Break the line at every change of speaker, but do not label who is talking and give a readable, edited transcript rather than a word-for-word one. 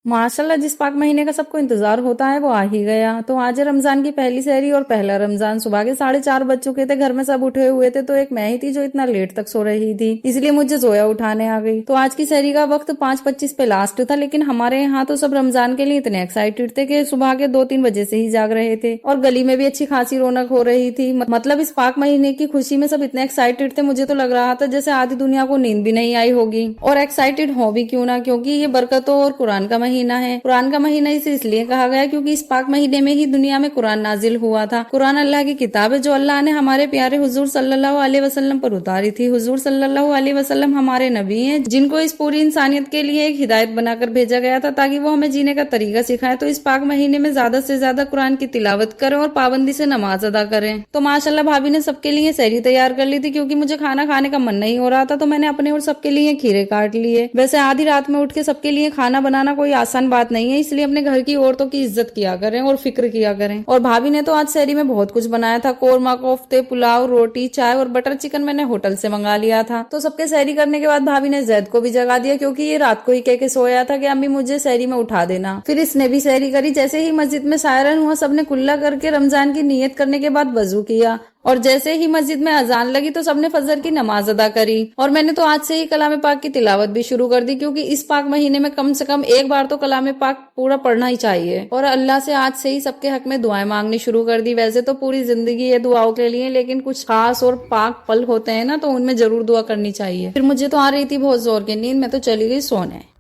माशाल्लाह जिस पाक महीने का सबको इंतजार होता है वो आ ही गया। तो आज रमजान की पहली सहरी और पहला रमजान। सुबह के 4:30 बज चुके थे, घर में सब उठे हुए थे, तो एक मैं ही थी जो इतना लेट तक सो रही थी, इसलिए मुझे जोया उठाने आ गई। तो आज की सहरी का वक्त 5:25 पे लास्ट था, लेकिन हमारे यहाँ तो सब रमजान के लिए इतने एक्साइटेड थे कि सुबह के 2-3 बजे से ही जाग रहे थे, और गली में भी अच्छी खासी रौनक हो रही थी। मतलब इस पाक महीने की खुशी में सब इतने एक्साइटेड थे, मुझे तो लग रहा था जैसे आधी दुनिया को नींद भी नहीं आई होगी। और एक्साइटेड हो भी क्यों ना, क्योंकि ये बरकतों और कुरान का महीना है। कुरान का महीना इसे इसलिए कहा गया क्योंकि इस पाक महीने में ही दुनिया में कुरान नाजिल हुआ था। कुरान अल्लाह की किताब है जो अल्लाह ने हमारे प्यारे हुजूर सल्लल्लाहु अलैहि वसल्लम पर उतारी थी। हुजूर सल्लल्लाहु अलैहि वसल्लम हमारे नबी हैं, जिनको इस पूरी इंसानियत के लिए एक हिदायत बनाकर भेजा गया था ताकि वो हमें जीने का तरीका सिखाए। तो इस पाक महीने में ज्यादा से ज्यादा कुरान की तिलावत करें और पाबंदी से नमाज अदा करें। तो माशाल्लाह भाभी ने सबके लिए सहरी तैयार कर ली थी, क्योंकि मुझे खाना खाने का मन नहीं हो रहा था, तो मैंने अपने और सबके लिए खीरे काट लिए। वैसे आधी रात में उठ के सबके लिए खाना बनाना कोई आसान बात नहीं है, इसलिए अपने घर की औरतों की इज्जत किया करें और फिक्र किया करें। और भाभी ने तो आज सहरी में बहुत कुछ बनाया था, कोरमा, कोफ्ते, पुलाव, रोटी, चाय और बटर चिकन मैंने होटल से मंगा लिया था। तो सबके सहरी करने के बाद भाभी ने जैद को भी जगा दिया, क्योंकि ये रात को ही कह के सोया था कि अम्मी मुझे सहरी में उठा देना। फिर इसने भी सहरी करी। जैसे ही मस्जिद में सायरन हुआ, सबने कुल्ला करके रमजान की नियत करने के बाद वजू किया, और जैसे ही मस्जिद में अजान लगी तो सबने फजर की नमाज अदा करी। और मैंने तो आज से ही कलाम पाक की तिलावत भी शुरू कर दी, क्योंकि इस पाक महीने में कम से कम एक बार तो कलाम पाक पूरा पढ़ना ही चाहिए। और अल्लाह से आज से ही सबके हक में दुआएं मांगनी शुरू कर दी। वैसे तो पूरी जिंदगी ये दुआओं के लिए, लेकिन कुछ खास और पाक पल होते हैं ना, तो उनमें जरूर दुआ करनी चाहिए। फिर मुझे तो आ रही थी बहुत जोर की नींद, मैं तो चली गई सोने।